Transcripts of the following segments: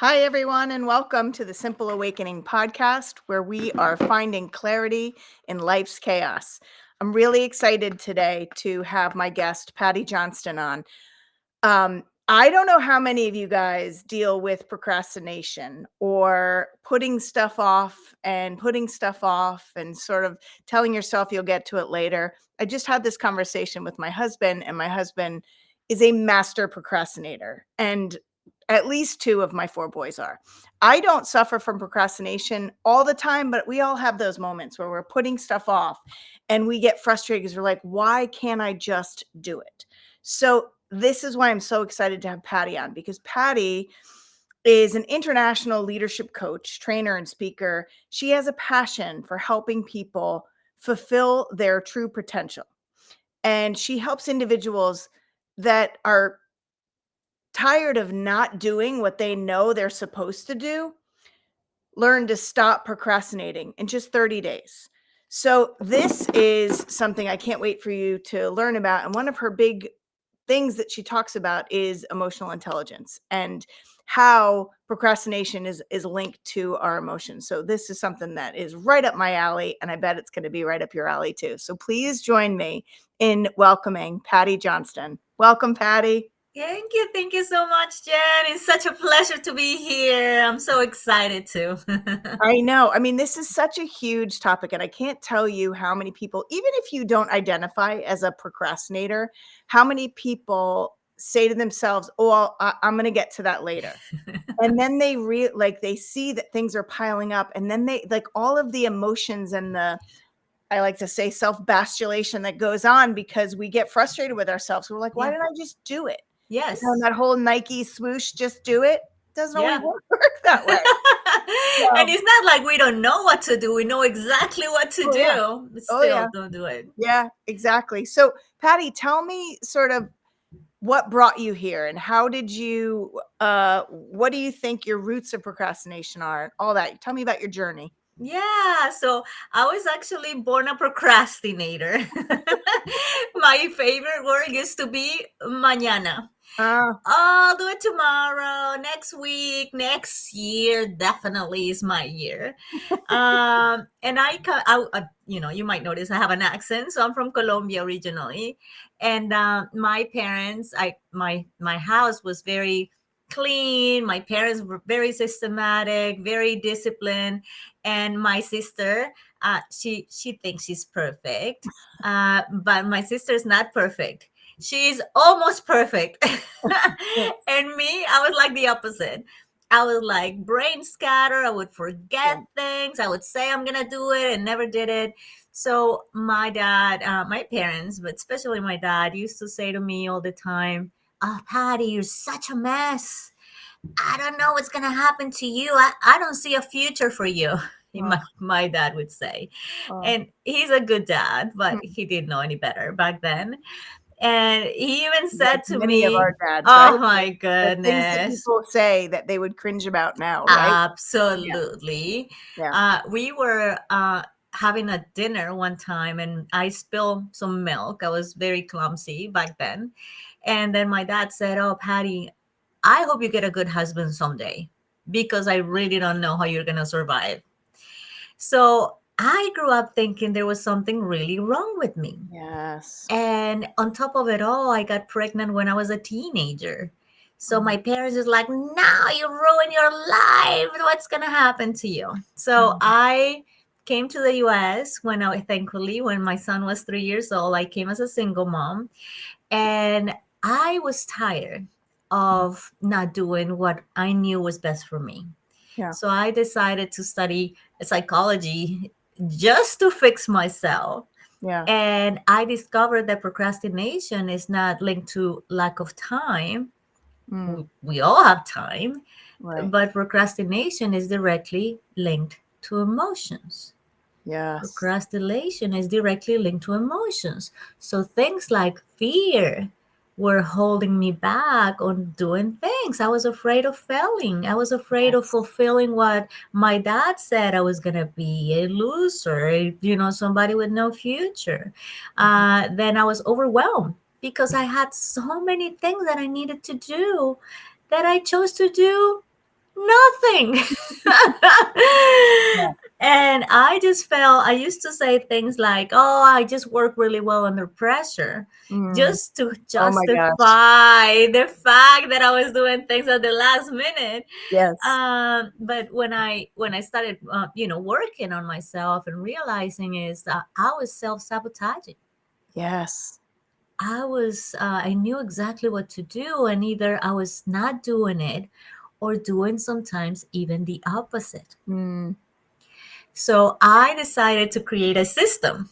Hi, everyone, and welcome to the Simple Awakening podcast, where we are finding clarity in life's chaos. I'm really excited today to have my guest, Paty Johnston, on. I don't know how many of you guys deal with procrastination or putting stuff off and sort of telling yourself you'll get to it later. I just had this conversation with my husband, and my husband is a master procrastinator. And at least two of my four boys are. I don't suffer from procrastination all the time, but we all have those moments where we're putting stuff off and we get frustrated because we're like, why can't I just do it? So this is why I'm so excited to have Paty on, because Paty is an international leadership coach, trainer, and speaker. She has a passion for helping people fulfill their true potential. And she helps individuals that are tired of not doing what they know they're supposed to do learn to stop procrastinating in just 30 days. So this is something I can't wait for you to learn about. And one of her big things that she talks about is emotional intelligence and how procrastination is linked to our emotions. So this is something that is right up my alley, and I bet it's going to be right up your alley too. So please join me in welcoming Paty Johnston. Welcome, Paty. Thank you. Thank you so much, Jen. It's such a pleasure to be here. I'm so excited too. I know. I mean, this is such a huge topic, and I can't tell you how many people, even if you don't identify as a procrastinator, how many people say to themselves, "Oh, I'm going to get to that later." And then they see that things are piling up, and then they like all of the emotions and I like to say self-bastulation that goes on because we get frustrated with ourselves. We're like, "Why Yeah. didn't I just do it?" And Yes. that whole Nike swoosh, just do it, doesn't always Yeah. work that way. And So, it's not like we don't know what to do. We know exactly what to oh yeah. do, but Oh yeah. still don't do it. Yeah, exactly. So, Paty, tell me sort of what brought you here and how did you what do you think your roots of procrastination are and all that? Tell me about your journey. Yeah, so I was actually born a procrastinator. My favorite word used to be mañana. Ah, I'll do it tomorrow, next week, next year. Definitely is my year. And you might notice I have an accent. So I'm from Colombia originally, and my parents, my house was very clean. My parents were very systematic, very disciplined, and my sister, she thinks she's perfect, but my sister is not perfect. She's almost perfect. And me, I was like the opposite. I was like brain scatter. I would yeah. forget things. I would say I'm gonna do it and never did it. So my dad, my parents, but especially my dad, used to say to me all the time, "Oh, Paty, you're such a mess. I don't know what's gonna happen to you. I don't see a future for you." Oh, My dad would say, oh. and he's a good dad, but Hmm. he didn't know any better back then. And he even Like said to many of me, our dads, right? "Oh my The things that goodness." people say that they would cringe about now, right? Yeah. Absolutely. Yeah. We were having a dinner one time and I spilled some milk. I was very clumsy back then. And then my dad said, "Oh, Paty, I hope you get a good husband someday because I really don't know how you're going to survive." So I grew up thinking there was something really wrong with me. Yes. And on top of it all, I got pregnant when I was a teenager. So Mm, my parents is like, "Now you ruin your life. What's gonna happen to you?" So mm, I came to the US thankfully when my son was 3 years old. I came as a single mom, and I was tired mm. of not doing what I knew was best for me. Yeah. So I decided to study psychology just to fix myself. Yeah. And I discovered that procrastination is not linked to lack of time. Mm, We all have time, right. but procrastination is directly linked to emotions. Yes. Procrastination is directly linked to emotions. So things like fear were holding me back on doing things. I was afraid of failing. I was afraid of Yes. fulfilling what my dad said I was going to be a loser, somebody with no future. Mhm. Then I was overwhelmed because I had so many things that I needed to do that I chose to do Nothing. Yeah. And I used to say things like, oh, I just work really well under pressure, Mm. just to Oh my gosh. justify the fact that I was doing things at the last minute. Yes. But when I started, working on myself and realizing is that I was self-sabotaging. Yes. I knew exactly what to do, and either I was not doing it or doing sometimes even the opposite. Mm. So I decided to create a system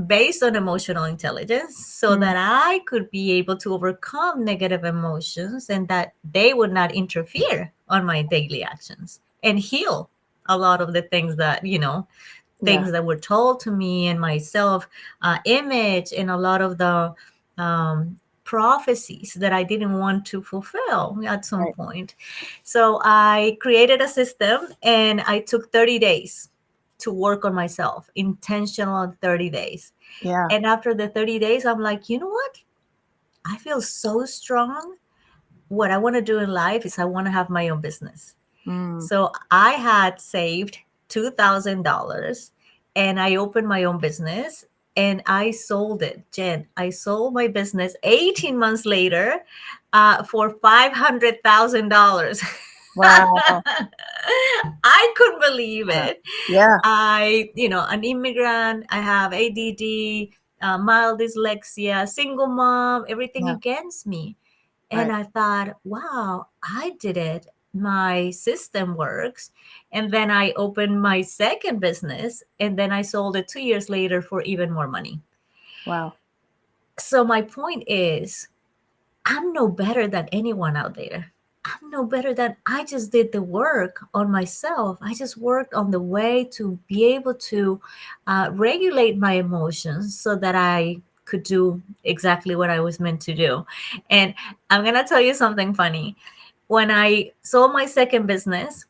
based on emotional intelligence so Mm. that I could be able to overcome negative emotions and that they would not interfere on my daily actions and heal a lot of the things that, Yeah. things that were told to me and my self image and a lot of the prophecies that I didn't want to fulfill at some Right. point. So I created a system and I took 30 days to work on myself, intentional 30 days. Yeah. And after the 30 days, I'm like, you know what? I feel so strong. What I want to do in life is I want to have my own business. Mm. So I had saved $2,000 and I opened my own business and I sold it. Jen, I sold my business 18 months later for $500,000. Wow. I couldn't believe Yeah. it. Yeah. An immigrant, I have ADD, mild dyslexia, single mom, everything Yeah. against me. And Right. I thought, wow, I did it. My system works. And then I opened my second business and then I sold it 2 years later for even more money. Wow. So my point is, I'm no better than anyone out there. I'm no better than I just did the work on myself. I just worked on the way to be able to regulate my emotions so that I could do exactly what I was meant to do. And I'm going to tell you something funny. When I sold my second business,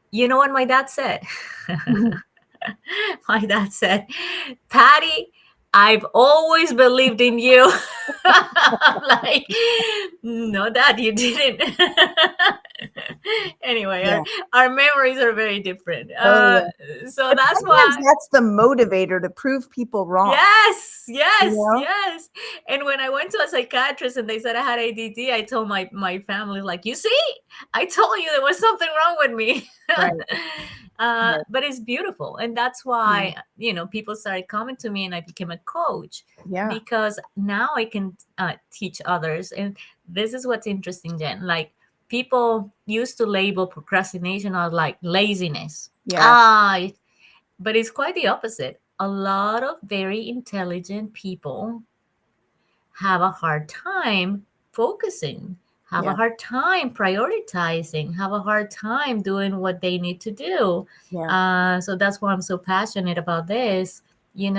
you know what my dad said? Mhm. My dad said, Patty, I've always believed in you. I'm like, no, Dad, you didn't. Anyway, Yeah. our memories are very different. Oh yeah. So But that's sometimes why. that's the motivator to prove people wrong. Yes, You yes, know? yes. And when I went to a psychiatrist and they said I had ADD, I told my family, like, you see, I told you there was something wrong with me. Right. Right. But it's beautiful. And that's Mm. why, people started coming to me and I became a coach Yeah. because now I can teach others. And this is what's interesting, Jen. Like, people used to label procrastination as like laziness. Yeah. Ah, but it's quite the opposite. A lot of very intelligent people have a hard time focusing, have a Yeah. hard time prioritizing, have a hard time doing what they need to do. Yeah. So that's why I'm so passionate about this. You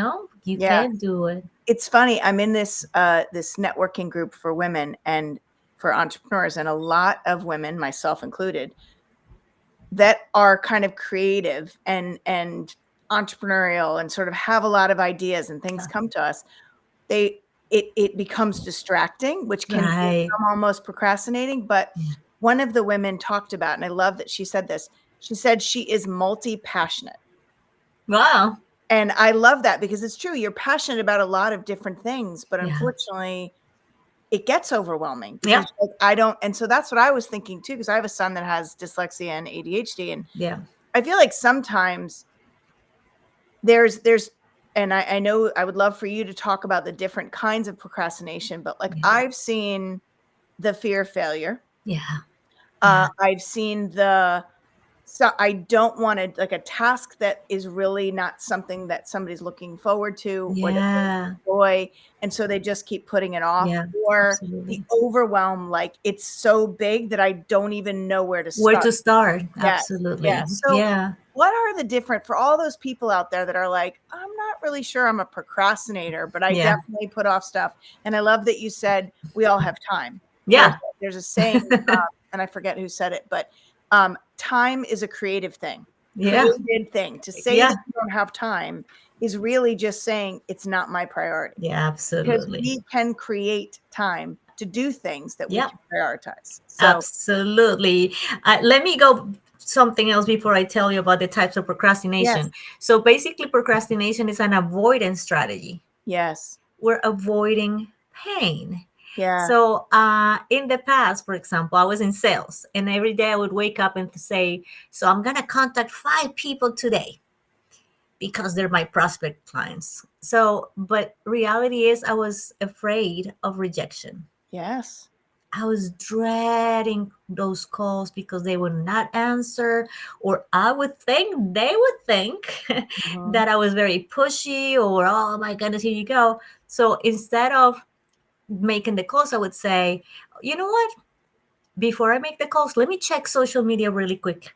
Yeah. can do it. It's funny. I'm in this networking group for women and for entrepreneurs, and a lot of women, myself included, that are kind of creative and entrepreneurial and sort of have a lot of ideas and things Yeah. come to us. It becomes distracting, which can Right. become almost procrastinating. But Yeah. one of the women talked about, and I love that she said this. She said she is multi-passionate. Wow. And I love that because it's true. You're passionate about a lot of different things, but Yeah. unfortunately, it gets overwhelming Yeah. because like, I don't. And so that's what I was thinking too, because I have a son that has dyslexia and ADHD. And Yeah. I feel like sometimes there's and I know I would love for you to talk about the different kinds of procrastination, but like Yeah. I've seen the fear of failure. Yeah. Yeah. I've seen so I don't want to like a task that is really not something that somebody's looking forward to or that Yeah. they enjoy, and so they just keep putting it off, Yeah. or the Absolutely. overwhelm, like it's so big that I don't even know where to Where start. to start? Yes, Absolutely. yes. So Yeah. what are the different for all those people out there that are like, I'm not really sure I'm a procrastinator, but I Yeah. definitely put off stuff. And I love that you said we all have time. Yeah. There's a saying, and I forget who said it, but time is a creative thing, Yeah. created thing. To say Yeah. that you don't have time is really just saying it's not my priority Yeah. because Absolutely. we can create time. to do things that we Yep. can prioritize. So Absolutely. Let me go something else before I tell you about the types of yes, procrastination. So basically, procrastination is an avoidance strategy. yes, We're avoiding pain. yeah, So in the past, for example, I was in sales, and every day I would wake up and say, so I'm going to contact 5 people today because they're my prospect clients. So, but reality is I was afraid of rejection. yes, I was dreading those calls because they would not answer, or I would think they would think mhm, that I was very pushy, or oh my goodness, here you go. So instead of making the calls, I would say, you know what? Before I make the calls, let me check social media really quick.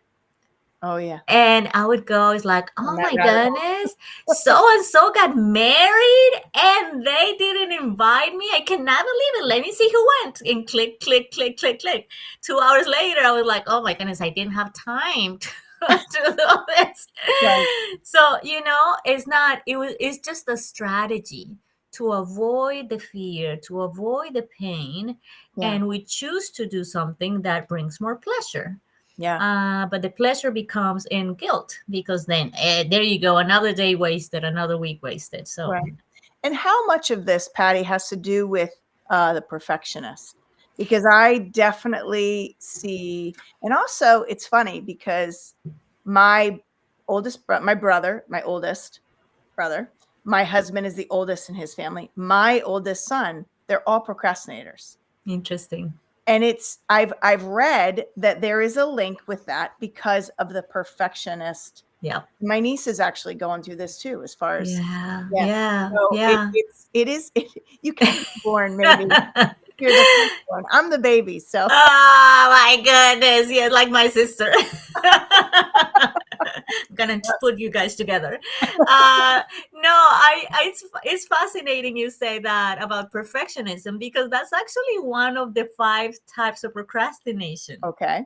oh yeah, And I would go, it's like, and oh that my rabbit goodness, so and so got married and they didn't invite me. I cannot believe it. Let me see who went. And click, click, click, click, click. 2 hours later, I was like, oh my goodness, I didn't have time to do all this. hole. So, it's just a strategy to avoid the fear, to avoid the pain. Yeah, And we choose to do something that brings more pleasure. yeah, But the pleasure becomes in guilt because then there you go, another day wasted, another week wasted. So right. And how much of this, Patty, has to do with the perfectionist? Because I definitely see, and also it's funny because my my brother, my oldest brother, my husband is the oldest in his family. My oldest son, they're all procrastinators. interesting. And I've read that there is a link with that because of the perfectionist. Yeah. My niece is actually going through this too, as far as Yeah. yeah. Yeah. So Yeah. it is you can be born maybe if you're the firstborn. I'm the baby, so Oh my goodness. Yeah, like my sister. I'm gonna put you guys together. No, it's fascinating you say that about perfectionism because that's actually one of the 5 types of procrastination. okay.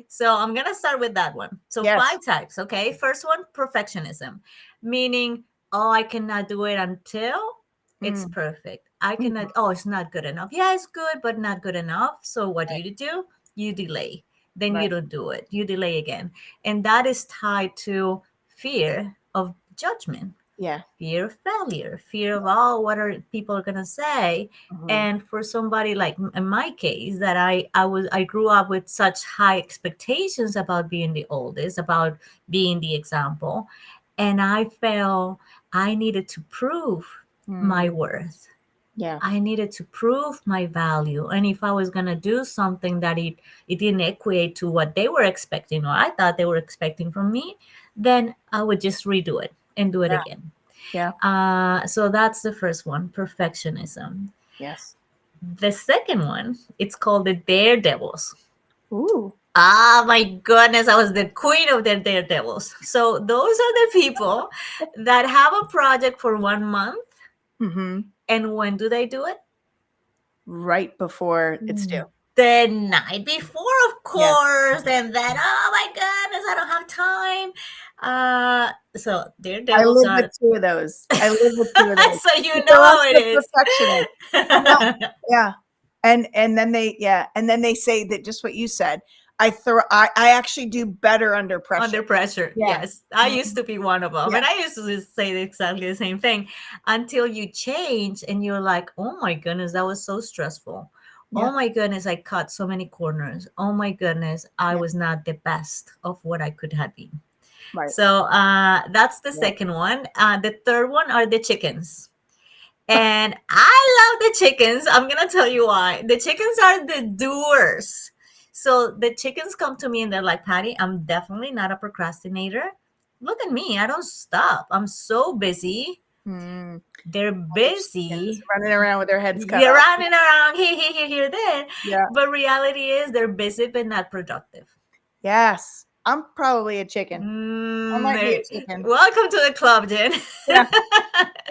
So I'm gonna start with that one. So Yes. 5 types. Okay, first one, perfectionism, meaning oh I cannot do it until it's Mm, perfect. I mhm, cannot. Oh, it's not good enough. Yeah, it's good, but not good enough. So what do? You delay. Then right, you right. don't do it. You delay again, and that is tied to fear of judgment, Yeah. fear of failure, fear of oh what are people gonna say. Mhm, And for somebody like in my case that I grew up with such high expectations about being the oldest, about being the example, and I felt I needed to prove my mm, worth. yeah. I needed to prove my value. And if I was gonna do something that it didn't equate to what they were expecting or I thought they were expecting from me, then I would just redo it and do it Yeah. again. Yeah. So that's the first one, perfectionism. Yes. The second one, it's called the daredevils. Ooh. Ah, my goodness, I was the queen of the daredevils. So those are the people that have a project for 1 month, Mhm. and when do they do it? Right before it's due. The night before, of Yeah. course, and then oh my goodness, I don't have time. So I daredevils live with are. 2 of those. I live with 2 of those. So you But know they're how also it is. perfectionists. Yeah. Yeah. And then they yeah, and then they say that just what you said. I actually do better under pressure. Under pressure, Yeah. yes, I used Mhm. to be one of them, Yeah. and I used to just say exactly the same thing until you change and you're like, oh my goodness, that was so stressful. Yeah. Oh my goodness, I cut so many corners. Oh my goodness, I Yeah. was not the best of what I could have been. Right. So that's the Yeah. second one. The third one are the chickens. And I love the chickens. I'm going to tell you why. The chickens are the doers. So the chickens come to me and they're like, Patty, I'm definitely not a procrastinator. Look at me. I don't stop. I'm so busy. Mm. They're All the chickens busy. running around with their heads cut You're off. running around here, here, here, here, there. Yeah. But reality is they're busy but not productive. Yes. I'm probably a chicken. I might be a chicken. Welcome to the club, Jen. Yeah.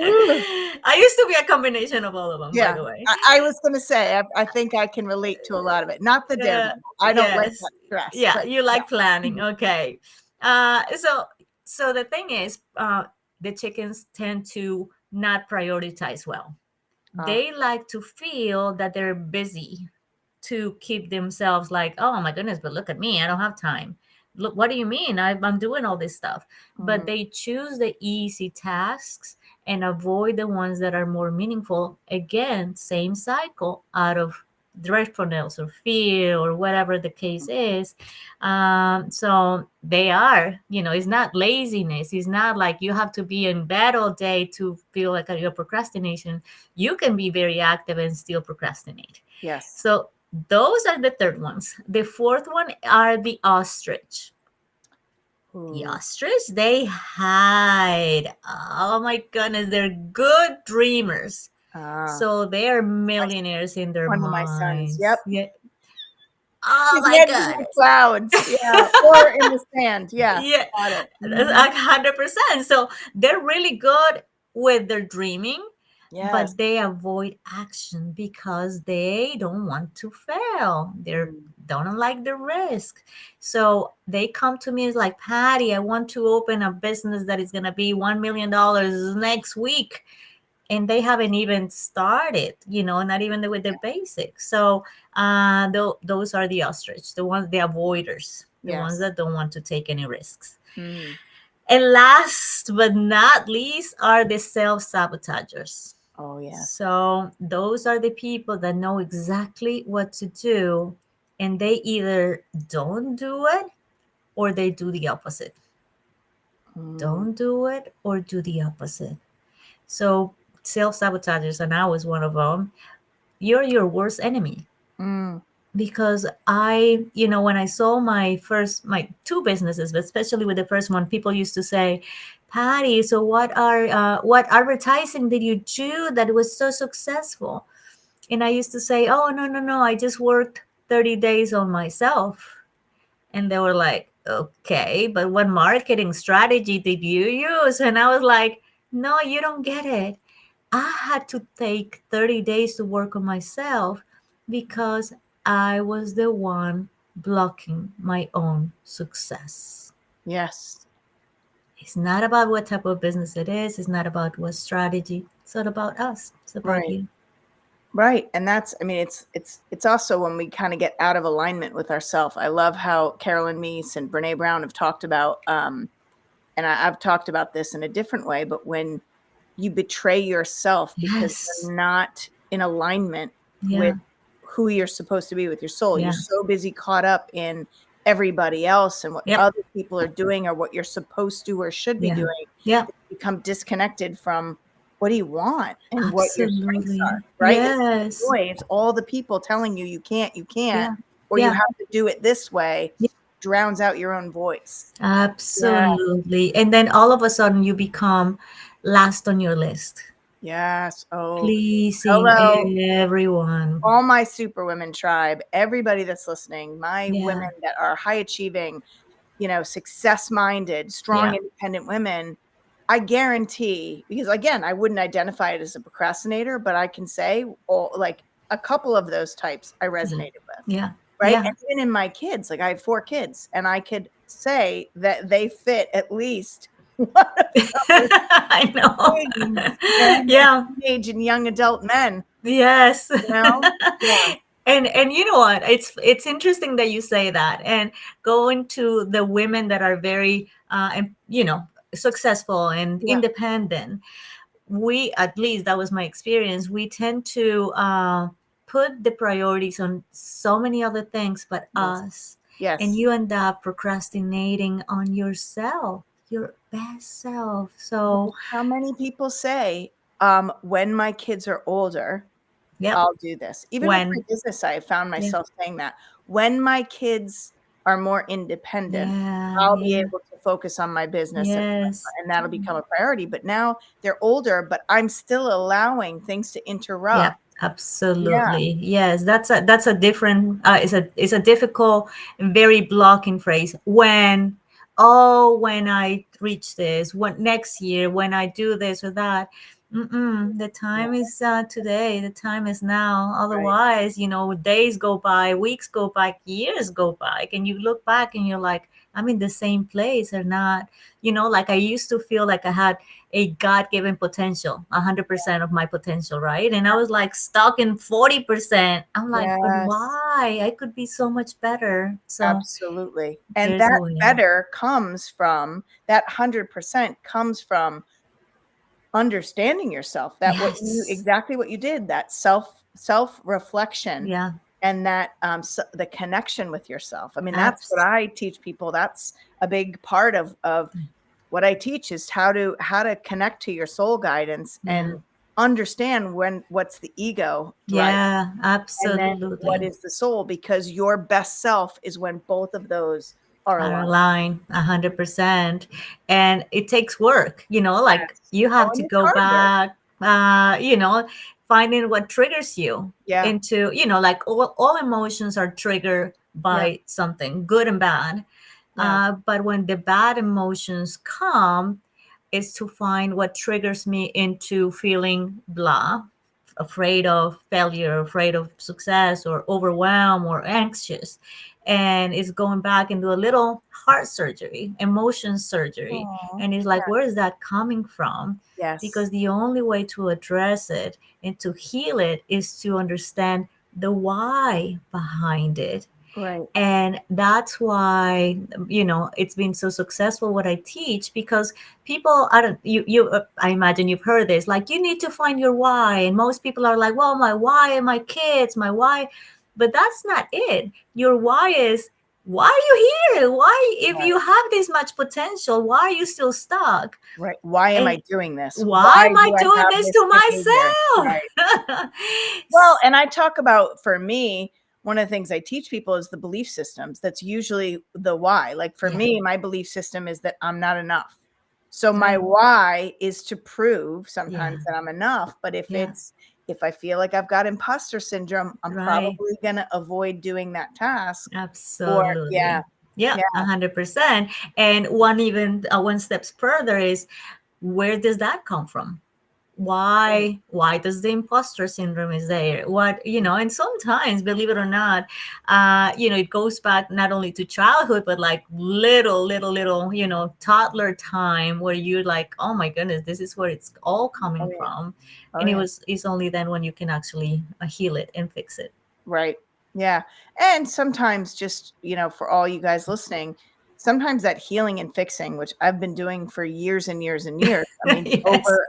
Ooh. I used to be a combination of all of them, by Yeah. the way. I was gonna say, I think I can relate to a lot of it. Not the daredevil. I don't like Yes. that stress, Yeah, but you yeah. like planning. Mhm. Okay. So the thing is, the chickens tend to not prioritize well. Ah, They like to feel that they're busy to keep themselves like, oh my goodness, but look at me, I don't have time. Look, what do you mean? I'm doing all this stuff. But mm, they choose the easy tasks and avoid the ones that are more meaningful. Again, same cycle out of dreadfulness or fear or whatever the case is. So they are, it's not laziness. It's not like you have to be in bed all day to feel like you're procrastination. You can be very active and still procrastinate. yes. So those are the third ones. The fourth one are the ostrich. The Ooh, ostrich, they hide. Oh my goodness, they're good dreamers. ah, So they are my, millionaires in their one of my sons. Yep. minds. Yeah. Oh His my head's in the goodness. clouds. Yeah. Or in the sand. Yeah. Yeah, Got it. that's Mhm. 100%. So they're really good with their dreaming, Yes. but they avoid action because they don't want to fail. They Mm. don't like the risk. So they come to me as like, Patty, I want to open a business that is going to be $1 million next week. And they haven't even started, not even with the basics. So those are the ostrich, the ones, the avoiders, the ones Yes. that don't want to take any risks. Mm. And last but not least are the self-sabotagers. Oh, yes. So those are the people that know exactly what to do, and they either don't do it or they do the opposite. Mm. Don't do it or do the opposite. So self-sabotagers, and I was one of them. You're your worst enemy. Mm. Because when I saw my two businesses, but especially with the first one, people used to say, Patty, so what advertising did you do that was so successful? And I used to say, oh, no, no, no, I just worked 30 days on myself. And they were like, okay, but what marketing strategy did you use? And I was like, no, you don't get it. I had to take 30 days to work on myself because I was the one blocking my own success. Yes. It's not about what type of business it is. It's not about what strategy. It's not about us. It's about Right. you. Right. And that's, I mean, it's also when we kind of get out of alignment with ourselves. I love how Carolyn Meese and Brene Brown have talked about, and I've talked about this in a different way, but when you betray yourself because Yes. you're not in alignment with Yeah. who you're supposed to be with your soul. You're Yeah. so busy caught up in everybody else and what Yep. other people are doing or what you're supposed to or should be Yeah. doing. Yeah. That you become disconnected from what do you want and what your strengths Absolutely. are, right? It's Yes. noise, all the people telling you can't, Yeah. or you Yeah. have to do it this way Yeah. drowns out your own voice. Yeah. Absolutely. And then all of a sudden you become last on your list, Yes. Oh, pleasing hello. everyone. All my superwomen tribe, everybody that's listening, my Yeah. women that are high achieving, success minded, strong, Yeah. independent women, I guarantee, because again, I wouldn't identify it as a procrastinator, but I can say, like a couple of those types I Yeah. resonated with, Yeah. right? Yeah. And even in my kids, like I have 4 kids, and I could say that they fit at least one of those I know. things in Yeah. teenage and young adult men, Yes. you know? Yeah. And you know what? It's interesting that you say that. And going to the women that are very successful and Yeah. independent, we, at least that was my experience, we tend to put the priorities on so many other things but Yes. us, and Yes. you end up procrastinating on yourself, your best self. So Well, how many people say, when my kids are older, yep. I'll do this. Even with my When. business, I found Yeah. myself saying that. When my kids are more independent, Yeah. I'll be Yeah. able to focus on my business Yes. and that'll become a priority. But now they're older, but I'm still allowing things to Yeah, interrupt. Yeah. absolutely. Yes, that's a different it's a difficult and very blocking phrase. When I reach this, when next year, when I do this or that. The time is today. The time is now. Right. Otherwise, days go by, weeks go by, years go by, and you look back and you're like, I'm in the same place or not. Like I used to feel like I had a God-given potential, 100% of my potential, right? And I was like stuck in 40%. I'm like, but Yes, why? I could be so much better. So absolutely. And there's a that way. better comes from that 100% comes from understanding yourself, that what you Yes. exactly what you did, that self-reflection Yeah. and that, the connection with yourself. I mean, that's what Abs- I teach people. That's a big part of what I teach is how to connect to your soul guidance yeah. and understand what's the ego drive Yeah. and then what Absolutely. is the soul, because your best self is when both of those are Are aligned. aligned 100%, and it takes work, like Yes. you Oh, have to and it's go hard work. back, finding what triggers you Yeah. into, like all emotions are triggered Yeah. by something good and bad. Yeah. But when the bad emotions come, is to find what triggers me into feeling blah, afraid of failure, afraid of success, or overwhelmed or anxious. And it's going back into a little heart surgery, emotion surgery. Aw. And it's like, where is that coming from? Yes. Because the only way to address it and to heal it is to understand the why behind it. Right. And that's why it's been so successful what I teach, because people, I don't you I imagine you've heard this, like, you need to find your why, and most people are like, well, my why are my kids, my why. But that's not it. Your why is, why are you here? Why, if Right. you have this much potential, why are you still stuck? Right. Why am And I doing this? why Why am I do I doing have this this to behavior? Right. myself? Well, and I talk about, for me, one of the things I teach people is the belief systems. That's usually the why. Like for Yeah. me, my belief system is that I'm not enough. So my Right. why is to prove Yeah. sometimes that I'm enough. But Yeah. if I feel like I've got imposter syndrome, I'm Right. probably going to avoid doing that task. Or yeah, Absolutely. Yeah, yeah, 100%. And one steps further is, where does that come from? right, Why does the imposter syndrome is there? And sometimes, believe it or not, it goes back not only to childhood, but like little, toddler time, where you're like, oh my goodness, this is where it's all oh coming yeah, from. oh And yeah. it's only then when you can actually heal it and fix it. Right. Yeah. And sometimes just, for all you guys listening, sometimes that healing and fixing, which I've been doing for years and years and years. I mean, Yes. over,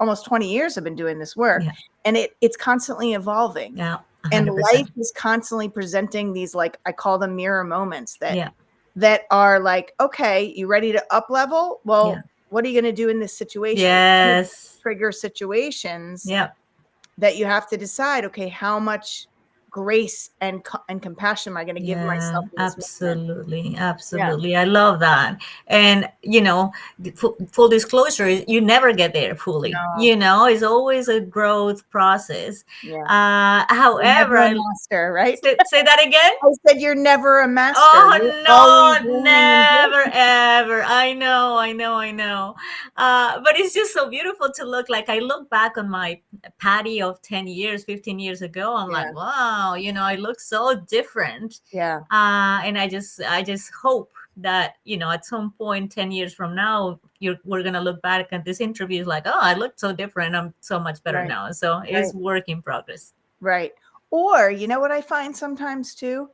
almost 20 years I've been doing this work, Yeah. and it's constantly evolving. Yeah, And life 100%. is constantly presenting these, like, I call them mirror moments Yeah, that are like, okay, you ready to up level? yeah. Well, what are you going to do in this situation? Some of these Yes. trigger situations Yeah, that you have to decide, okay, how much grace and compassion am I going to give yeah, myself in this moment? absolutely. Yeah. Absolutely. I love that. And, full disclosure, you never get there fully. No. It's always a growth process. Yeah. You're However, never a master, right? say that again. I said you're never a master. You're always Oh no, learning and never growing. ever. I know. But it's just so beautiful to look. Like, I look back on my Patty of 10 years, 15 years ago. I'm like, Yeah. wow, I look so different. Yeah. And I just hope that, at some point 10 years from now, we're gonna look back at this interview like, oh, I look so different. I'm so much better Right. now. So it's Right. work in progress. Right. Or, you know what I find sometimes too?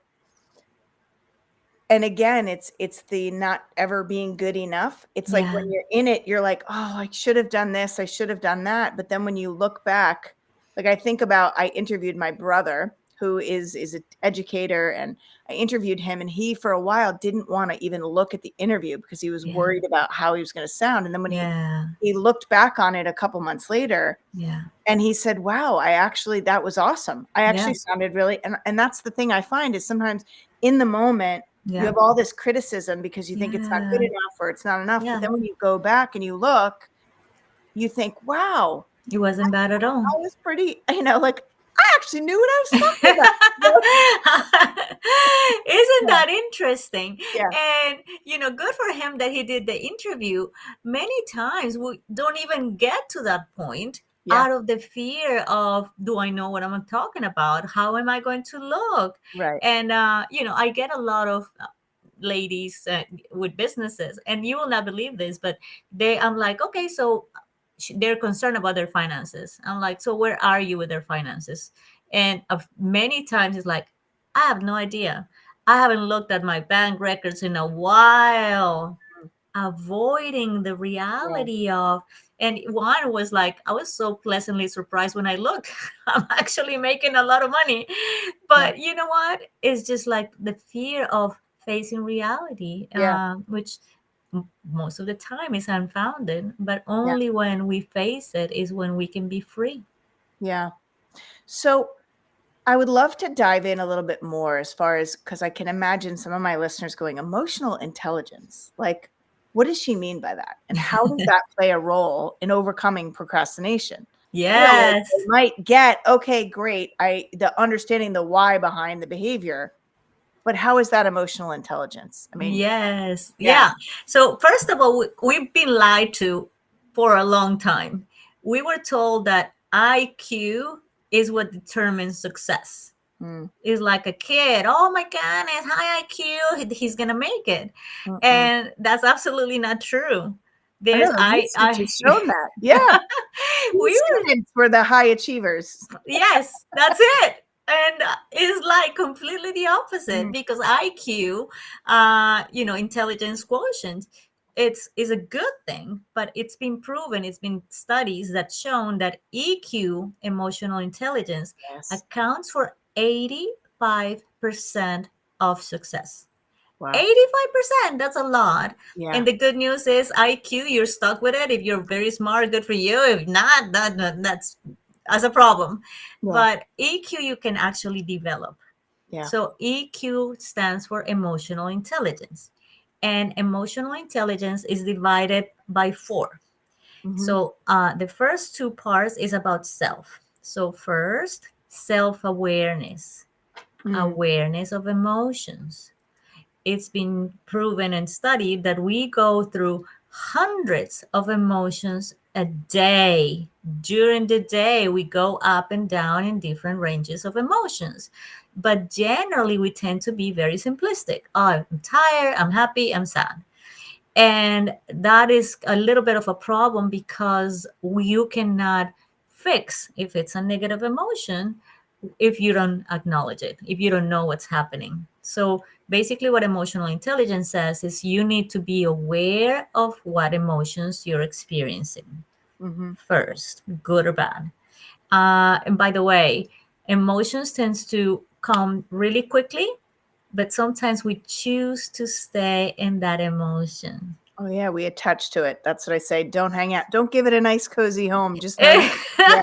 And again, it's the not ever being good enough. It's like Yeah. when you're in it, you're like, "Oh, I should have done this. I should have done that." But then when you look back, like I think about, I interviewed my brother who is an educator, and I interviewed him, and he for a while didn't want to even look at the interview because he was Yeah. worried about how he was going to sound. And then when he Yeah. he looked back on it a couple months later, Yeah. and he said, "Wow, that was awesome. I Yeah. actually sounded really," and that's the thing I find is sometimes in the moment you Yeah. have all this criticism because you think it's not good Yeah. enough or it's not enough, but Yeah. then when you go back and you look, you think, "Wow, It wasn't bad at all. I was pretty," like I actually knew what I was talking about. Isn't Yeah, that interesting? yeah, And good for him that he did the interview. Many times we don't even get to that point yeah, out of the fear of, do I know what I'm talking about? How am I going to look? right. And I get a lot of ladies with businesses, and you will not believe this, but I'm like, okay, so they're concerned about their finances. I'm like, so where are you with their finances? And many times it's like, I have no idea. I haven't looked at my bank records in a while, Mm, avoiding the yeah, reality of. And one was like, I was so pleasantly surprised when I look. I'm actually making a lot of money. yeah, But you know what? It's just like the fear of facing reality, yeah, which most of the time is unfounded. But yeah, only when we face it is when we can be free. yeah. So I would love to dive in a little bit more as far as because I can imagine some of my listeners going, emotional intelligence. Like, what does she mean by that? And how does that play a role in overcoming procrastination? Like they Yes. might get, okay, great. The understanding the why behind the behavior, but how is that emotional intelligence? I mean, Yes. yeah. Yeah. So, first of all, we've been lied to for a long time. We were told that IQ is what determines success. Mm, Is like a kid. Oh my goodness, high IQ, he's gonna make it, mm-mm. and that's absolutely not true. I There's know the research I has shown that. Yeah. we These were students were the high achievers. Yes, that's it. And it's like completely the opposite Mm, because IQ, intelligence quotient, it's is a good thing, but it's been proven, it's been studies that shown that EQ, emotional intelligence, yes. accounts for 85% of success. Wow. 85%, that's a lot. Yeah. And the good news is IQ, you're stuck with it. If you're very smart, good for you. If not, that's a problem. Yeah. But EQ you can actually develop. Yeah. So EQ stands for emotional intelligence. And emotional intelligence is divided by four. Mhm. So the first two parts is about self. So first, self-awareness, Mm. awareness of emotions. It's been proven and studied that we go through hundreds of emotions a day. During the day, we go up and down in different ranges of emotions. But generally, we tend to be very simplistic. Oh, I'm tired, I'm happy, I'm sad. And that is a little bit of a problem because you cannot fix if it's a negative emotion if you don't acknowledge it, if you don't know what's happening. So basically, what emotional intelligence says is you need to be aware of what emotions you're experiencing Mhm. first, good or bad. And by the way, emotions tends to come really quickly, but sometimes we choose to stay in that emotion. Oh, yeah, we attach to it. That's what I say. Don't hang out. Don't give it a nice cozy home. Just know you. Yeah.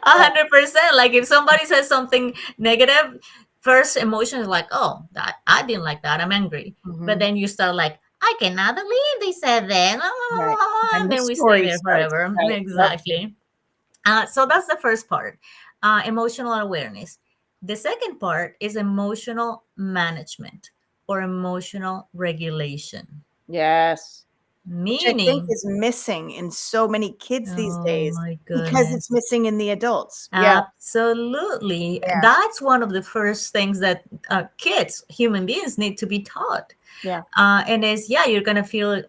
100%. Like if somebody says something negative, first emotion is like, oh, that I didn't like that. I'm angry. But Mhm. then you start like, I cannot believe they said that. Right. And And the then we stay story there starts. forever. Right. Yep. Exactly. So that's the first part, emotional awareness. The second part is emotional management or emotional regulation, Yes. Which I think meaning, is missing in so many kids these oh days my because it's goodness. missing in the adults. Yeah. Absolutely. Yeah. That's one of the first things that kids, human beings, need to be taught. Yeah. And is, yeah, you're going to feel,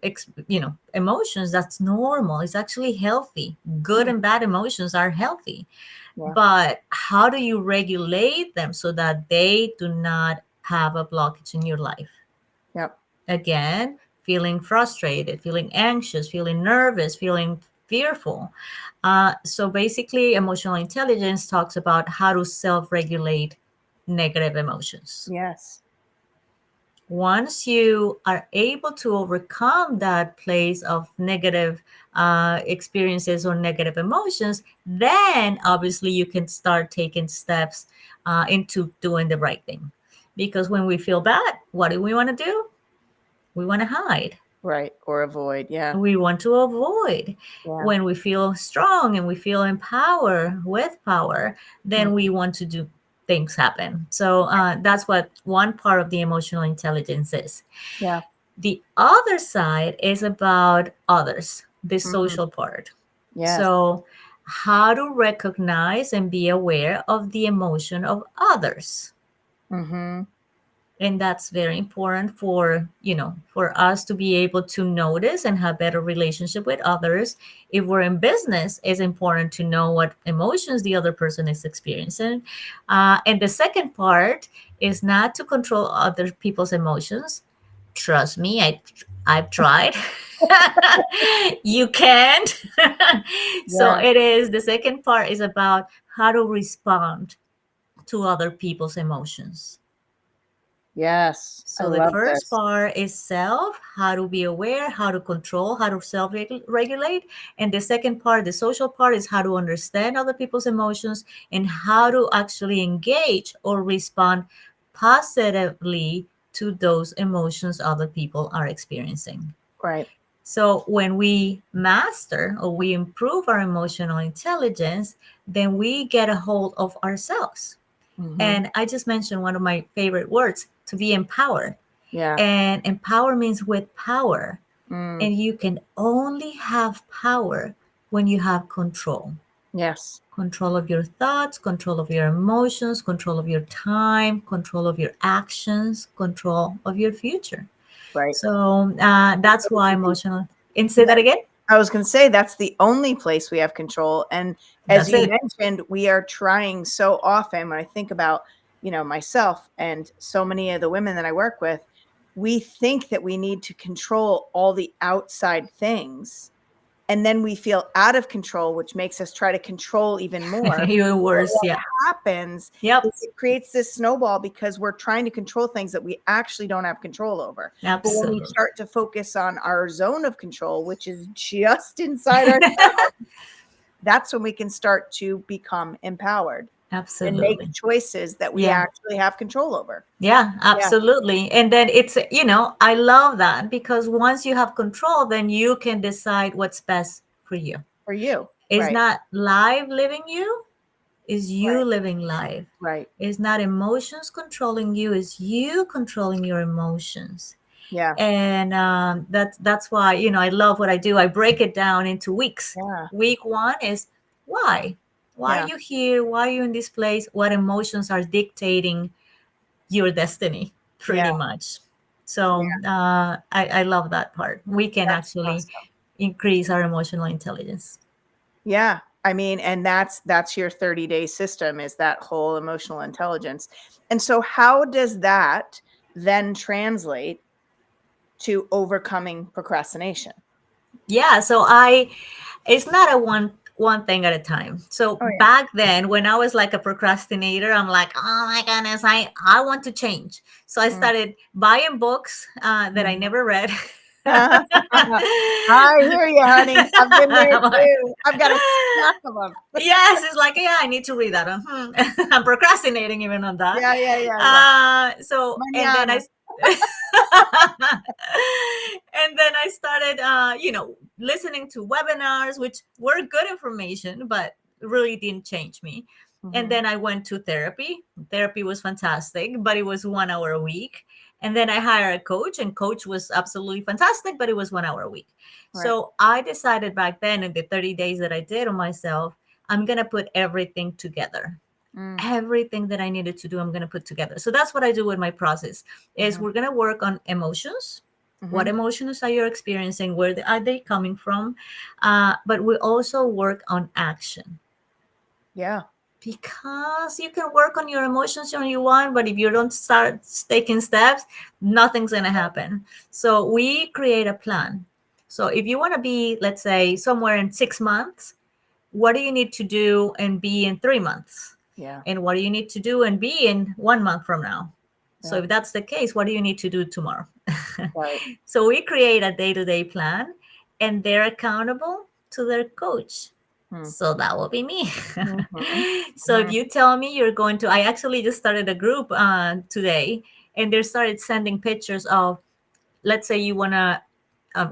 emotions. That's normal. It's actually healthy. Good Mm. and bad emotions are healthy. Yeah. But how do you regulate them so that they do not have a blockage in your life? Yep. Again, feeling frustrated, feeling anxious, feeling nervous, feeling fearful. So basically, emotional intelligence talks about how to self regulate negative emotions. Yes. Once you are able to overcome that place of negative experiences or negative emotions, then obviously you can start taking steps into doing the right thing. Because when we feel bad, what do we want to do? We want to hide. Right. Or avoid. Yeah. We want to avoid. Yeah. When we feel strong and we feel empowered with power, then we want to do things happen. So that's what one part of the emotional intelligence is. Yeah. The other side is about others, the Mhm. social part. Yes. So, how to recognize and be aware of the emotion of others. Mhm. And that's very important for, for us to be able to notice and have better relationship with others. If we're in business, it's important to know what emotions the other person is experiencing. And the second part is not to control other people's emotions. Trust me, I've tried. You can't. So Yeah. it is, the second part is about how to respond to other people's emotions. Yes. I So the love first this. part is self, how to be aware, how to control, how to self-regulate. And the second part, the social part, is how to understand other people's emotions and how to actually engage or respond positively to those emotions other people are experiencing. Right. So when we master or we improve our emotional intelligence, then we get a hold of ourselves. Mhm. And I just mentioned one of my favorite words, to be empowered. Yeah. And empower means with power. Mm. And you can only have power when you have control. Yes. Control of your thoughts, control of your emotions, control of your time, control of your actions, control of your future. Right. So that's why emotional. And say Yeah. that again. I was going to say that's the only place we have control. And as That's you it. mentioned, we are trying so often. When I think about, myself and so many of the women that I work with, we think that we need to control all the outside things. And then we feel out of control, which makes us try to control even more. Even But worse. what Yeah. happens Yep. is it creates this snowball because we're trying to control things that we actually don't have control over. But when we Absolutely. start to focus on our zone of control, which is just inside ourselves, that's when we can start to become empowered and make Absolutely. choices that we Yeah. actually have control over. Yeah, Yeah, absolutely. And then it's, I love that because once you have control, then you can decide what's best for you. for you. It's Right, not life living you, is you right, living life. right. It's not emotions controlling you, is you controlling your emotions. Yeah, And that's why, I love what I do. I break it down into weeks. yeah, Week one is why? Why are yeah, you here? Why are you in this place? What emotions are dictating your destiny, yeah, pretty much. So yeah. I love that part. We can That's actually awesome. increase our emotional intelligence. Yeah. I mean, and that's your 30-day system, is that whole emotional intelligence. And so how does that then translate to overcoming procrastination? Yeah, so it's not a one thing at a time. So Oh yeah. back then when I was like a procrastinator, I'm like, oh my goodness, I want to change. So I Mm, started buying books that I mhm. never read. I hear you, honey. I've been there I'm like, too. I've got a stack of them. yes, it's like, yeah, I need to read that. I'm procrastinating even on that. Yeah, yeah, yeah, yeah. So, and then Mañana. and then I started, listening to webinars, which were good information, but really didn't change me. And Mhm. then I went to therapy. Therapy was fantastic, but it was 1 hour a week. And then I hired a coach, and coach was absolutely fantastic, but it was 1 hour a week. Right. So I decided back then in the 30 days that I did on myself, I'm going to put everything together. Mm, Everything that I needed to do, I'm going to put together. So that's what I do with my process is mhm, we're going to work on emotions. What mhm. emotions are you experiencing? Are they coming from? But we also work on action Yeah. because you can work on your emotions when you want, but if you don't start taking steps, nothing's going to happen. So we create a plan. So if you want to be, let's say, somewhere in 6 months, what do you need to do and be in 3 months? Yeah. And what do you need to do and be in 1 month from now? So Yeah. if that's the case, what do you need to do tomorrow? Right. So we create a day-to-day plan and they're accountable to their coach. Mm, So that will be me. mhm, So if mhm. you tell me you're going to, I actually just started a group today and they started sending pictures of, let's say you want to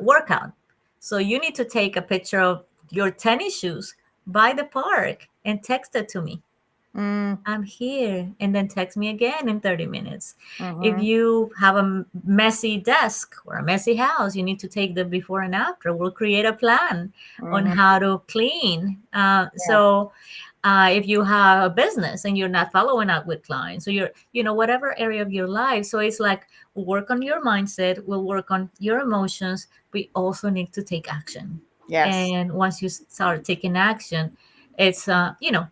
workout. So you need to take a picture of your tennis shoes by the park and text it to me. Mm, I'm here. And then text me again in 30 minutes. If mhm, you have a messy desk or a messy house, you need to take the before and after. We'll create a plan on mhm. how to clean. Yeah. If you have a business and you're not following up with clients, so whatever area of your life. So it's like, we'll work on your mindset, we'll work on your emotions. We also need to take action. Yes. And once you start taking action, it's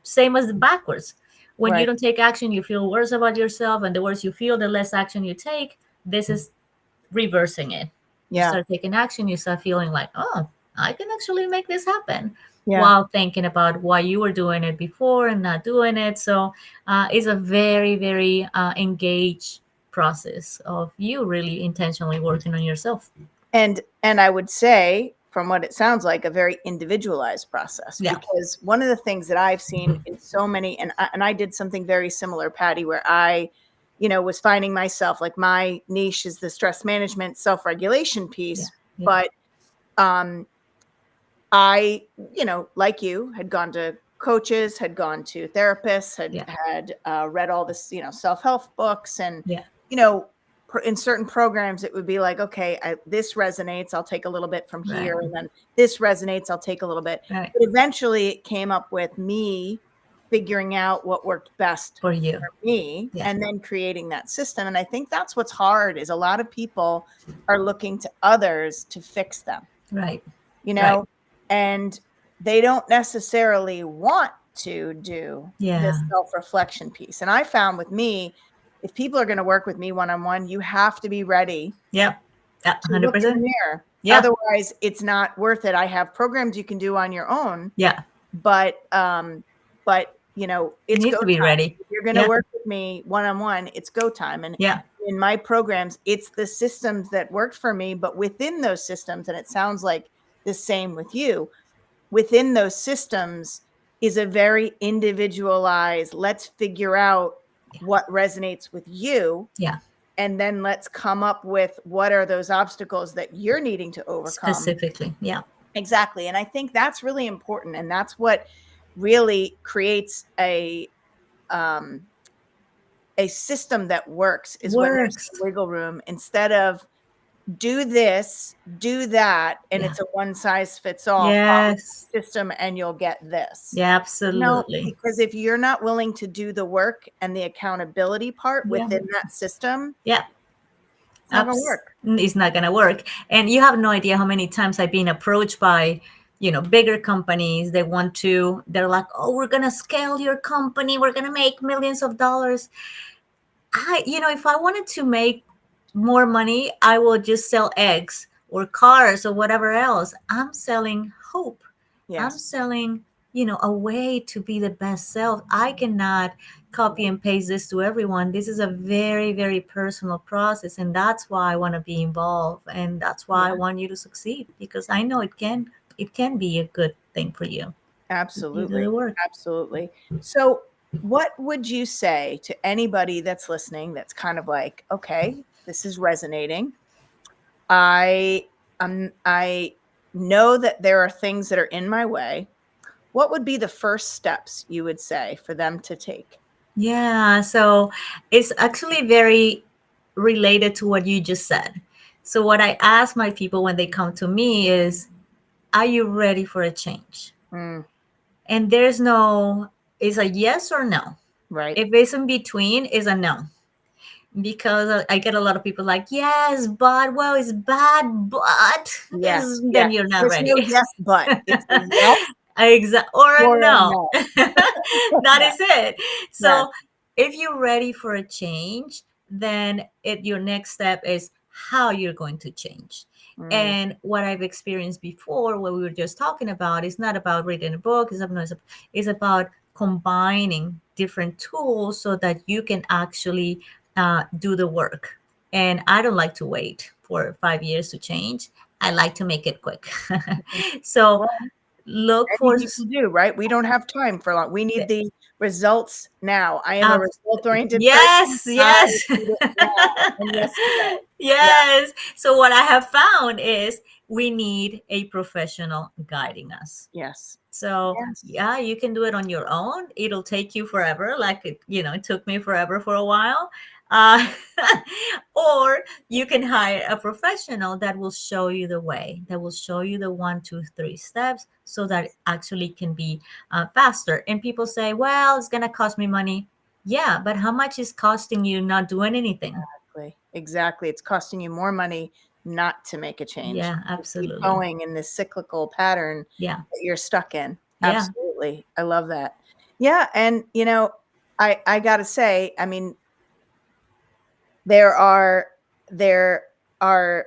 same as the backwards. When you Right. don't take action, you feel worse about yourself, and the worse you feel, the less action you take. This is reversing it. You Yeah. start taking action, you start feeling like, oh, I can actually make this happen, Yeah. while thinking about why you were doing it before and not doing it. So it's a very, very engaged process of you really intentionally working on yourself. And I would say, from what it sounds like, a very individualized process, Yeah. because one of the things that I've seen in so many, and I did something very similar, Patty, where I, was finding myself, like, my niche is the stress management, self-regulation Yeah. piece, Yeah. but um I, like you, had gone to coaches, had gone to therapists, had Yeah. read all this, self-help books, and Yeah. you know, in certain programs, it would be like, okay, this resonates, I'll take a little bit from Right. here, and then this resonates, I'll take a little bit. Right. But eventually, it came up with me figuring out what worked best For you. for me, Yeah. and then creating that system. And I think that's what's hard, is a lot of people are looking to others to fix them, Right. you Right. know, and they don't necessarily want to do Yeah. this self-reflection piece. And I found with me, if people are going to work with me one-on-one, you have to be ready Yeah. to look in the 100%. mirror. Yeah. Otherwise, it's not worth it. I have programs you can do on your own, Yeah. but You it's need go to be time. ready. If you're going to Yeah. work with me one-on-one, it's go time. And Yeah. in my programs, it's the systems that worked for me, but within those systems, and it sounds like the same with you, within those systems is a very individualized, let's figure out Yeah. what resonates with you, Yeah. and then let's come up with what are those obstacles that you're needing to overcome. Specifically. Yeah. Exactly. And I think that's really important, and that's what really creates um a system that works, is when there's Works. wiggle room, instead of do this, do that, and Yeah. it's a one size fits all, follow Yes. the system and you'll get this. Yeah. No, Absolutely. because if you're not willing to do the work and the accountability part Yeah. within that system, Yeah. it's not gonna work. It's not gonna work. And you have no idea how many times I've been approached by, bigger companies. They're like, oh, we're gonna scale your company. We're gonna make millions of dollars. If I wanted to make more money, I will just sell eggs or cars or whatever else. I'm selling hope. I'm Yes, selling, a way to be the best self. I cannot copy and paste this to everyone. This is a very, very personal process. And that's why I want to be involved. And that's why I yeah, want you to succeed, because I know it can be a good thing for you if you do absolutely, the work. absolutely. So, what would you say to anybody that's listening that's kind of like, okay, this is resonating. I I know that there are things that are in my way. What would be the first steps you would say for them to take? Yeah, so it's actually very related to what you just said. So, what I ask my people when they come to me is, are you ready for a change? Mm, And it's a yes or no. right. If it's in between, it's a no. Because I get a lot of people like, yes, but, well, it's bad, but Yes, then yes. you're not There's no ready. yes, but. It's a yes Or a or a no. no. That Yeah, is it. yes. So if you're ready for a change, then your next step is how you're going to change. Mm, And what I've experienced before, what we were just talking about, is not about reading a book. It's about combining different tools so that you can actually do the work. And I don't like to wait for 5 years to change. I like to make it quick. So well, look many for people do, right? We don't have time for long. We need the results now. I am a uh, result-oriented person. yes, I yes. need it now and yesterday. Yeah, Yes. So what I have found is, we need a professional guiding us. Yes. So Yes. yeah, you can do it on your own. It'll take you forever, like it took me forever for a while. Uh, or you can hire a professional that will show you the way, that will show you the 1, 2, 3 steps, so that it actually can be faster. And people say, "Well, it's gonna cost me money." Yeah, but how much is costing you not doing anything? Exactly. Exactly. It's costing you more money not to make a change. Yeah, To keep absolutely. going in this cyclical pattern Yeah, that you're stuck in. yeah, Absolutely. I love that. Yeah, and I got to say, I mean, there are there are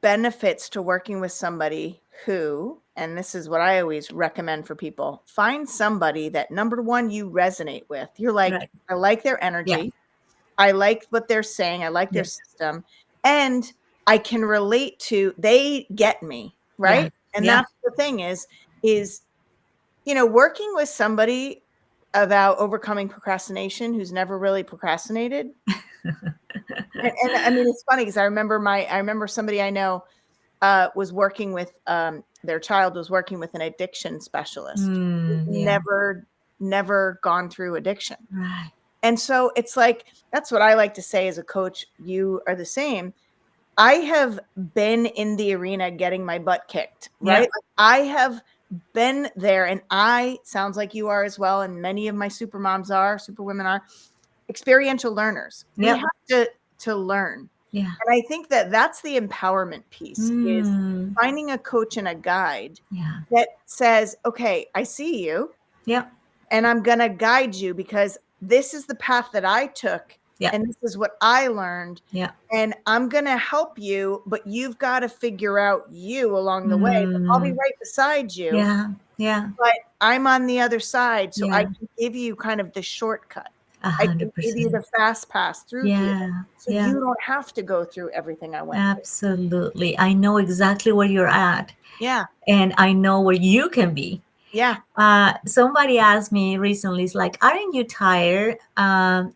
benefits to working with somebody who, and this is what I always recommend for people, find somebody that number one you resonate with. You're like, right. I like their Yeah, energy. I like what they're saying. I like their yes, system. And I can relate to, they get me, yeah, right? And yeah. that's the thing is, working with somebody about overcoming procrastination who's never really procrastinated. And I mean, it's funny because I remember somebody I know was working with their child was working with an addiction specialist who's Yeah, never gone through addiction. right. And so it's like, that's what I like to say as a coach. You are the same. I have been in the arena getting my butt kicked, right? Yeah, Like, I have been there, and I, sounds like you are as well, and many of my super moms are, super women are, experiential learners. We yeah, have to learn. yeah. And I think that that's the empowerment piece, is Mm, finding a coach and a guide yeah, that says, "Okay, I see you, yeah, and I'm gonna guide you because this is the path that I took, yeah, and this is what I learned, yeah. and I'm gonna help you, but you've got to figure out you along the way. But I'll be Mm, right beside you, yeah, yeah, but I'm on the other side, so I yeah. can give you kind of the shortcut. A I can hundred give you percent. the fast pass through here, Yeah, so yeah. you don't have to go through everything I went through." Absolutely. I know exactly where you're at, Yeah, and I know where you can be. yeah, Somebody asked me recently, it's like, aren't you tired?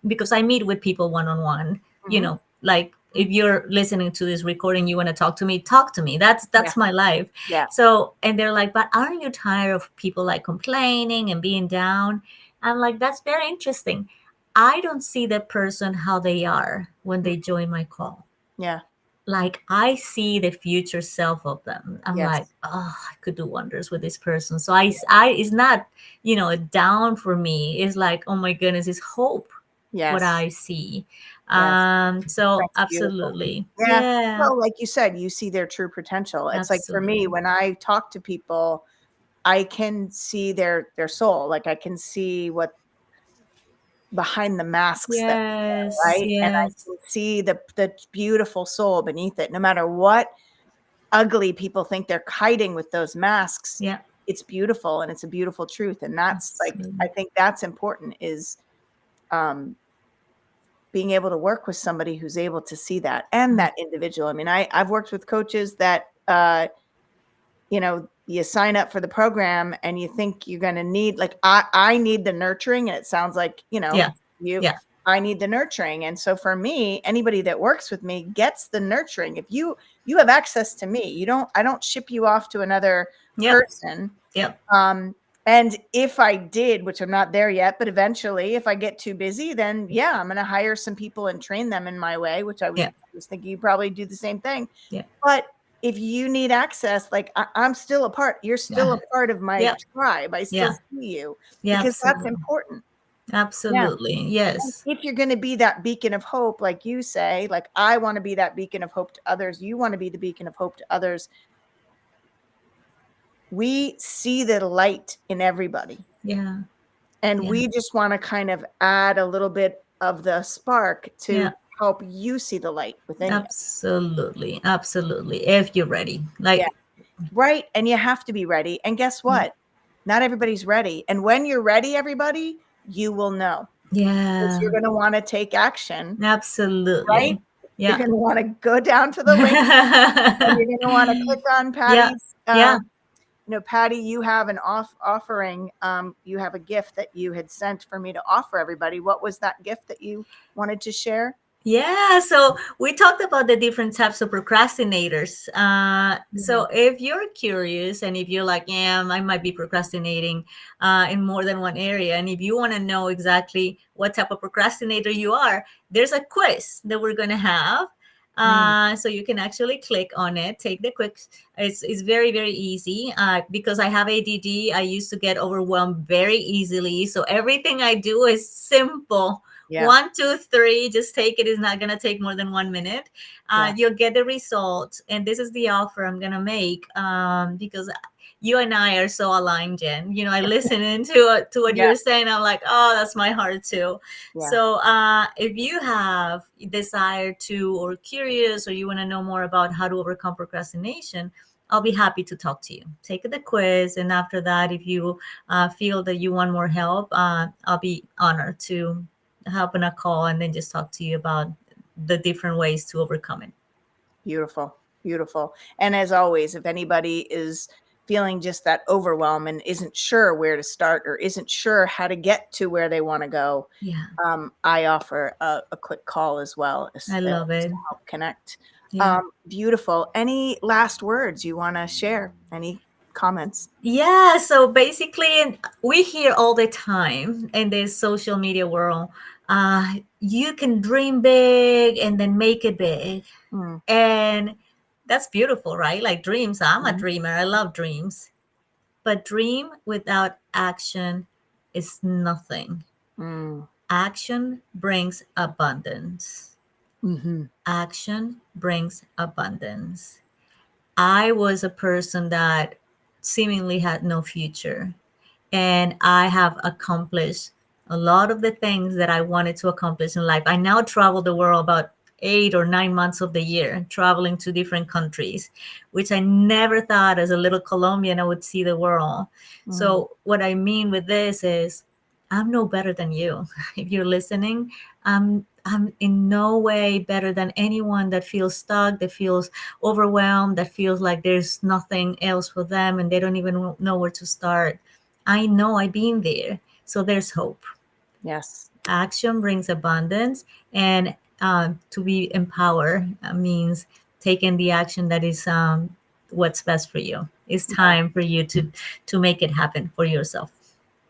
Because I meet with people one on one, mhm, like mhm, if you're listening to this recording, you want to talk to me. That's yeah, that's my life. yeah, So, and they're like, but aren't you tired of people like complaining and being down? I'm like, that's very interesting. I don't see that person how they are when mm, they join my call. yeah, Like I see the future self of them. I'm like, yes, oh, I could do wonders with this person. So I it's not, a down for me. It's like, oh my goodness, it's hope what yes, I see. yes. So That's beautiful. absolutely, Yeah. yeah, Well, like you said, you see their true potential. It's like for me, absolutely, when I talk to people, I can see their soul. Like I can see what behind the masks that we wear, yes, right? And I yes, can see the beautiful soul beneath it. No matter what ugly people think they're hiding with those masks, yeah, it's beautiful and it's a beautiful truth. And that's like, I absolutely, think that's important, is um being able to work with somebody who's able to see that, and that individual. I mean, I've worked with coaches that you sign up for the program and you think you're going to need, like, I need the nurturing, and it sounds like, yeah, you yeah, I need the nurturing. And so for me, anybody that works with me gets the nurturing. If you have access to me, I don't ship you off to another yep, person. yep, um and if I did, which I'm not there yet, but eventually if I get too busy, then yeah, I'm going to hire some people and train them in my way, which yeah, I was thinking you probably do the same thing. yeah, But if you need access, like, I'm still a part, you're still yeah, a part of my yeah, tribe. I still yeah, see you, yeah, because that's absolutely, important. Yeah. absolutely, And yes, if you're going to be that beacon of hope, like you say, like, I want to be that beacon of hope to others, you want to be the beacon of hope to others. We see the light in everybody, yeah, and yeah. we just want to kind of add a little bit of the spark to Yeah, help you see the light within you. absolutely, absolutely. If you're ready, Yeah. like, Right. And you have to be ready. And guess yeah, what? Not everybody's ready. And when you're ready, everybody, you will know, because yeah, you're going to want to take action, right? absolutely, You're yeah, going to want to go down to the link, and you're going to want to click on yeah, Patty's. yeah, Patty, you have an offering. You have a gift that you had sent for me to offer everybody. What was that gift that you wanted to share? Yeah, so we talked about the different types of procrastinators. So Mhm. if you're curious and if you're like, yeah, I might be procrastinating in more than one area, and if you want to know exactly what type of procrastinator you are, there's a quiz that we're going to have. Mm. So you can actually click on it, take the quiz. It's very, very easy because I have ADD. I used to get overwhelmed very easily. So everything I do is simple. Yeah. 1, 2, 3, just take it. It's not going to take more than 1 minute. Yeah. You'll get the results, and this is the offer I'm going to make because you and I are so aligned, Jen. You know, I listen to what Yeah. you're saying. I'm like, oh, that's my heart too. Yeah. So if you have desire to or curious or you want to know more about how to overcome procrastination, I'll be happy to talk to you. Take the quiz, and after that, if you feel that you want more help, I'll be honored to hop on a call and then just talk to you about the different ways to overcome it. Beautiful. Beautiful. And as always, if anybody is feeling just that overwhelm and isn't sure where to start or isn't sure how to get to where they want to go, Yeah, I offer a quick call as well I as love to it. help connect. Yeah. Beautiful. Any last words you want to share? Any comments? Yeah, so basically, we hear all the time in this social media world, you can dream big and then make it big. Mm. And that's beautiful, right? Like dreams. I'm a Mhm. dreamer. I love dreams. But dream without action is nothing. Mm. Action brings abundance. Mhm. Action brings abundance. I was a person that seemingly had no future, and I have accomplished a lot of the things that I wanted to accomplish in life. I now travel the world about 8 or 9 months of the year, traveling to different countries, which I never thought as a little Colombian I would see the world. Mm. So, what I mean with this is, I'm no better than you. If you're listening, I'm in no way better than anyone that feels stuck, that feels overwhelmed, that feels like there's nothing else for them and they don't even know where to start. I know I've been there. So there's hope. Yes. Action brings abundance, and to be empowered means taking the action that is what's best for you. It's Yeah. time for you to make it happen for yourself.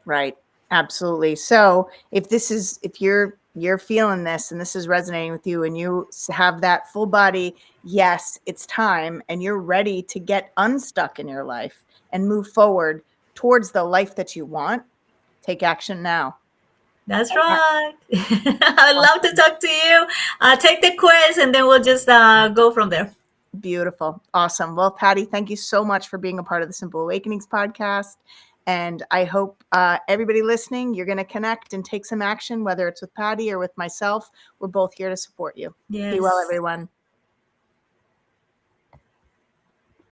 Right. Absolutely. So if you're feeling this and this is resonating with you and you have that full body, yes, it's time and you're ready to get unstuck in your life and move forward towards the life that you want, take action now. That's And that- right. I'd love to Awesome. talk to you. Take the quiz, and then we'll just go from there. Beautiful. Awesome. Well, Patty, thank you so much for being a part of the Simple Awakenings podcast. And I hope everybody listening, you're going to connect and take some action, whether it's with Patty or with myself. We're both here to support you. Be well, Yes. everyone.